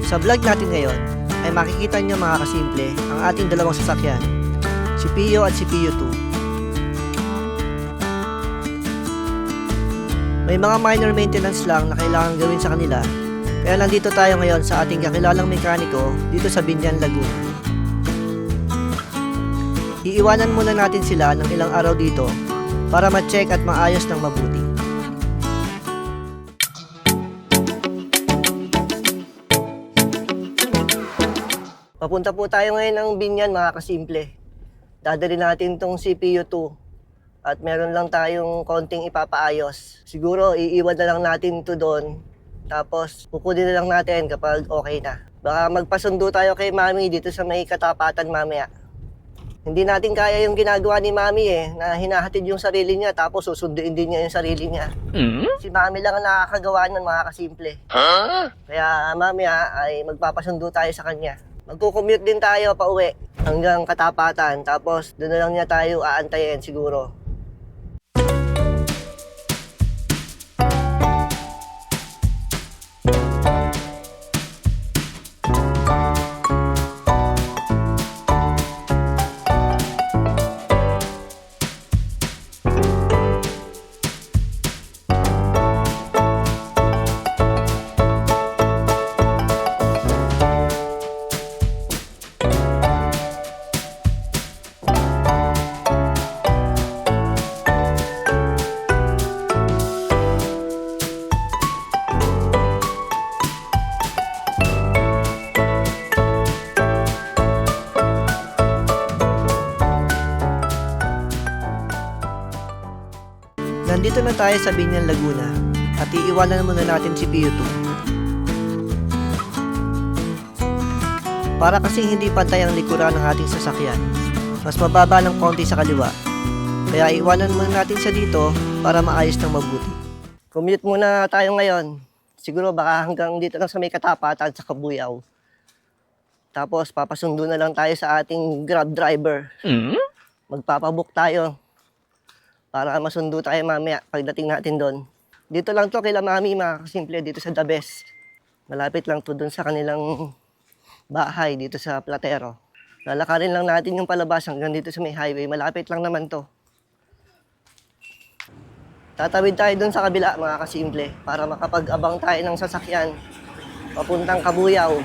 Sa vlog natin ngayon ay makikita nyo mga kasimple ang ating dalawang sasakyan, si Pio at si Pio 2. May mga minor maintenance lang na kailangan gawin sa kanila, kaya nandito tayo ngayon sa ating kakilalang mekaniko dito sa Binyan, Laguna. Iiwanan muna natin sila ng ilang araw dito para ma-check at maayos ng mabuti. Papunta po tayo ngayon ng Binyan mga kasimple. Dadali natin tong CPU 2 at meron lang tayong konting ipapaayos. Siguro iiwan na lang natin ito doon, tapos kukunin na lang natin kapag okay na. Baka magpasundo tayo kay Mami dito sa may Katapatan mamaya. Hindi natin kaya yung ginagawa ni Mami na hinahatid yung sarili niya tapos susunduin din niya yung sarili niya. Si Mami lang ang nakakagawa ng mga kasimple. Kaya mamaya ay magpapasundo tayo sa kanya. Magko-commute din tayo pa uwi hanggang Katapatan, tapos doon na lang niya tayo aantayin siguro. Nandito na tayo sa Binyan, Laguna at iiwanan muna natin si Pio 2. Para kasi hindi pantay ang likuran ng ating sasakyan, mas mababa ng konti sa kaliwa, kaya iiwanan muna natin siya dito para maayos ng mabuti. Commute muna tayo ngayon, siguro baka hanggang dito lang sa may Katapatan sa Kabuyaw. Tapos papasundo na lang tayo sa ating Grab driver. Magpapabook tayo para masundo tayo mamaya pagdating natin doon. Dito lang to kila Mami mga kasimple, dito sa The Best. Malapit lang to doon sa kanilang bahay dito sa Platero. Lalakarin lang natin yung palabas hanggang dito sa may highway. Malapit lang naman to. Tatawid tayo doon sa kabila mga kasimple para makapag-abang tayo ng sasakyan papuntang Kabuyaw.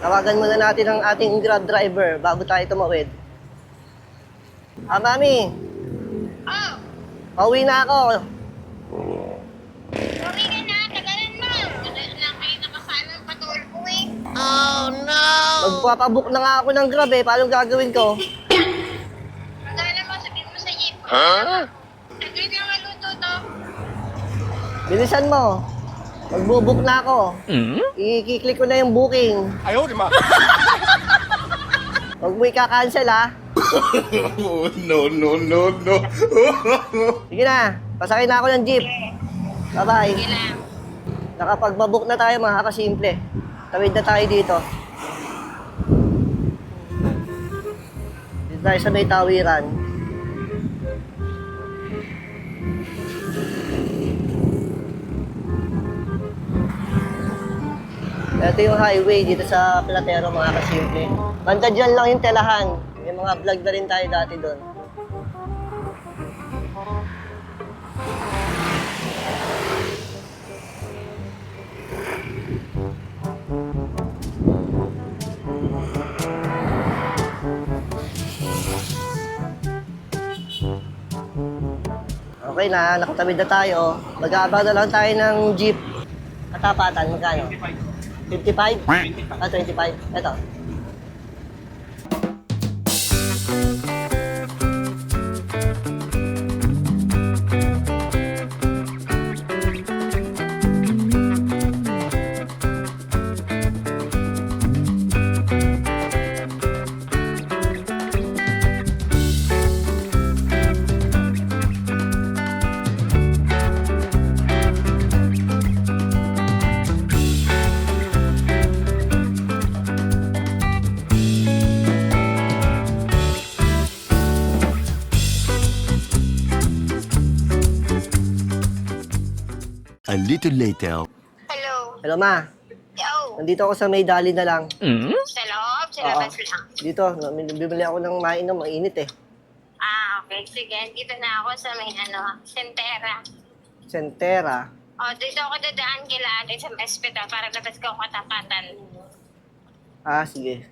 Tawagan muna natin ang ating Grab driver bago tayo tumawid. Mami. Oh, Pauwi na ako. uwi ka na. Tagalan mo. Tagal lang kayo nakasala ng patrol ko eh. Oh, no! Magpapabook na nga ako ng Grab Paano gagawin ko? Tagalan mo, sabihin mo sa jeep. Huh? Saglit lang maluto to. Bilisan mo. Magbubook na ako. I-click ko na yung booking. Ayaw, di ma. Huwag mo ika-cancel No. Sige na. Pasakay na ako ng jeep. Bye-bye. Sige lang. Nakapagbabook na tayo mga kasimple. Tawid na tayo dito. Dito tayo sa may tawiran. Ito yung highway dito sa Platero mga kasimple. Banda dyan lang yung telahan. May mga vlog na rin tayo dati doon. Okay na, nakatawid na tayo. Mag-aabang na lang tayo ng jeep. Katapatan, magkano? 55? 25? Ito. A little later. Hello, ma. Yo. Nandito ako sa may dali na lang. Sa loob, sa labas lang. Dito, bibili ako ng mainom. Mainit eh. Okay. Sige, dito na ako sa may Sentera. Sentera. Dito ako dadaan kila ate sa hospital para labas ko katapatan. Sige.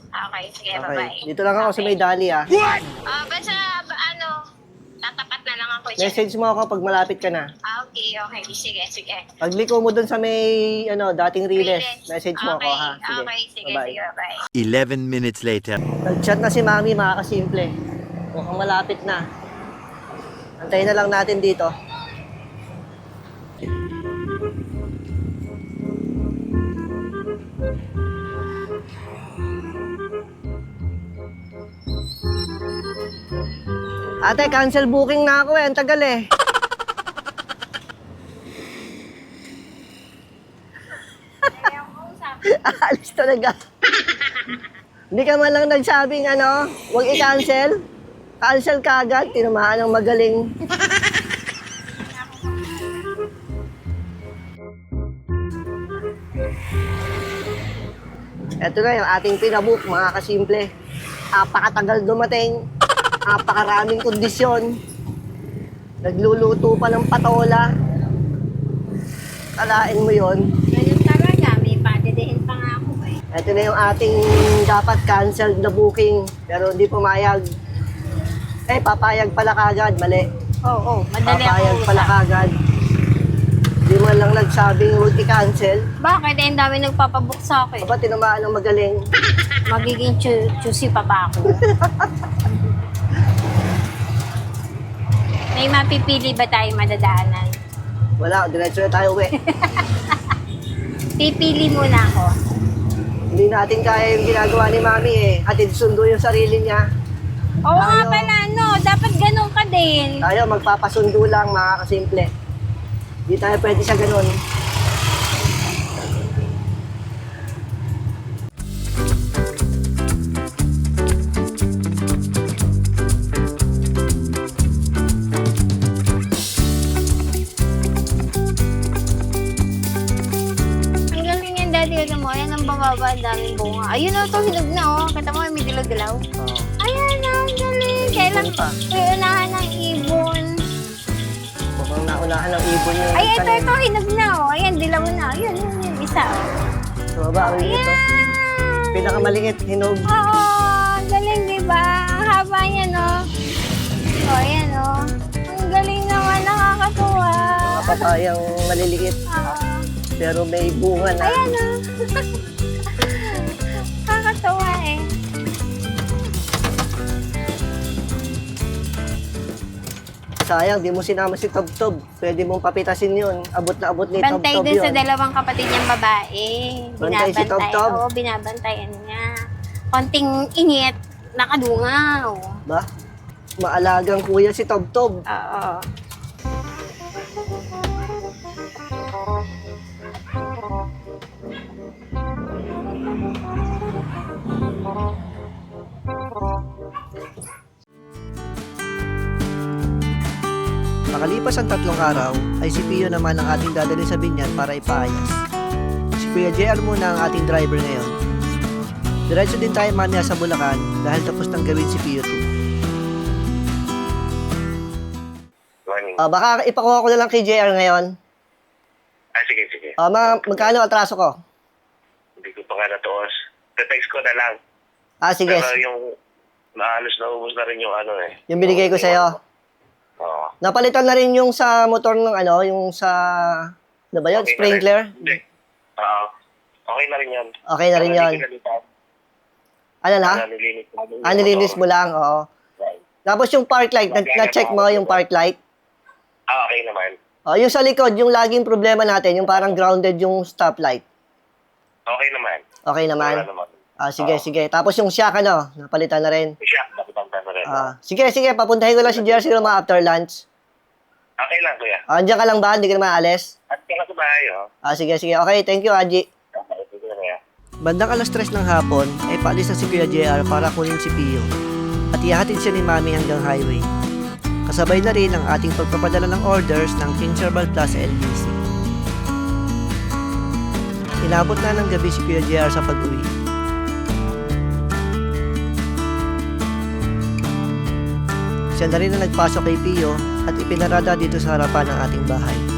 Okay, sige, Okay. bye-bye. Dito lang ako sa may dali Basta, tatapat na lang ako dyan. Message mo ako pag malapit ka na. Okay. Sige. Pagliko mo dun sa may, dating Riles. Riles. Message mo ako, ha? Sige. Okay, sige, bye. 11 minutes later. Nag-chat na si Mami, mga kasimple. Mukhang malapit na. Antayin na lang natin dito. Ate, cancel booking na ako Ang tagal eh. Alis talaga. Hindi ka man lang nagsabing huwag i-cancel. Cancel ka agad, tinamaan ng magaling. Ito na yung ating pinabook, mga kasimple. Napakatagal dumating. Napakaraming kondisyon. Nagluluto pa ng patola. Kalain mo yon. Ganun talaga, may padidihin pa nga ako eh. Ito na yung ating dapat canceled na booking. Pero hindi pumayag. Papayag pala kagad. Mali. Oo, madali Papayag ako pala kagad. Hindi man lang nagsabing huwag i-cancel. Bakit? Ang dami nagpapabook sa akin. Aba, tinamaan ng magaling. Magiging choosy pa ba ako? May mapipili ba tayo madadaanan? Wala, diretso na tayo uwi. Pipili muna ako. Hindi natin kaya yung ginagawa ni Mami eh. Hatid sundo yung sarili niya. Oo nga Tayo. pala, dapat ganun ka din. Tayo, magpapasundo lang, mga kasimple. Hindi tayo pwede sa ganun. Ang galing yan, Daddy. Alam mo, ayan ang bababa, ang daming bunga. Ayun o, ito, hinog na o. Kita mo, may dilaw-dilaw. Ayan o, ang galing. Kailan Ibon pa. unahan ng ibon. Mukhang naunahan ng ibon yung Ay, ito, tanim. hinog na o. Ayan, dilaw na. Ayun, isa o. Sa baba, ang liit to. Ayan! Pinakamaliit, hinog. Oo, ang galing, di ba? Ang haba niya, no? O, ayan, o. Ang galing naman, nakakatuwa. Mga papayang maliliit. Oo. Pero may bunga na. Ayan, o. Nakakatuwa, eh. Sayang, di mo sinama si Tob-Tob. Pwede mong papitasin yun. Abot na abot ni Bantay Tob-Tob dun sa yun. dalawang kapatid niyang babae. Bantay si Tob-Tob? Oo, binabantayan niya. Konting init, nakadungaw. Ba? Maalagang kuya si Tob-Tob. Oo. Makalipas ang 3 araw, ay si Pio naman ang ating dadalhin sa binyan para ipaayas. Si Kuya JR muna ang ating driver ngayon. Diretso din tayo mamaya sa Bulacan dahil tapos nang gawin si Pio 2. Morning. Baka ipakuha ko na lang kay JR ngayon. Sige. Magkano atraso ko? Hindi ko pa nga natuos. Te-text ko na lang. Sige. Pero yung halos naubos na rin yung Yung binigay ko sa'yo. Oo. Napalitan na rin yung sa motor ng yung sa... Ano ba yun? Okay na Sprinkler? rin. Hindi. Oo. Okay na rin yan. Okay na rin yun. Ano na? Nilinis mo lang, oo. Right. Tapos yung park light, na-check mo yung park light? Okay naman. Yung sa likod, yung laging problema natin, yung parang grounded yung stoplight. Okay naman. Okay naman? Wala naman. Sige. Tapos yung shock, napalitan na rin. Siya, nakitang na rin. Sige, papuntahin ko lang si Jer siguro mga after lunch. Okay lang, kuya. Andiyan ka lang ba? Hindi ka naman aalis? At kaya sa bahay, Sige. Okay, thank you, Aji. Okay, sige na kuya. Bandang alas 3 ng hapon, ay paalis na si Kuya JR para kunin si Pio. At ihahatid siya ni Mami hanggang highway. Kasabay na rin ang ating pagpapadala ng orders ng King Herbal Plus sa LBC. Inabot na ng gabi si Kuya JR sa pag-uwi. Siya na rin ang nagpasok kay Pio at ipinarada dito sa harapan ng ating bahay.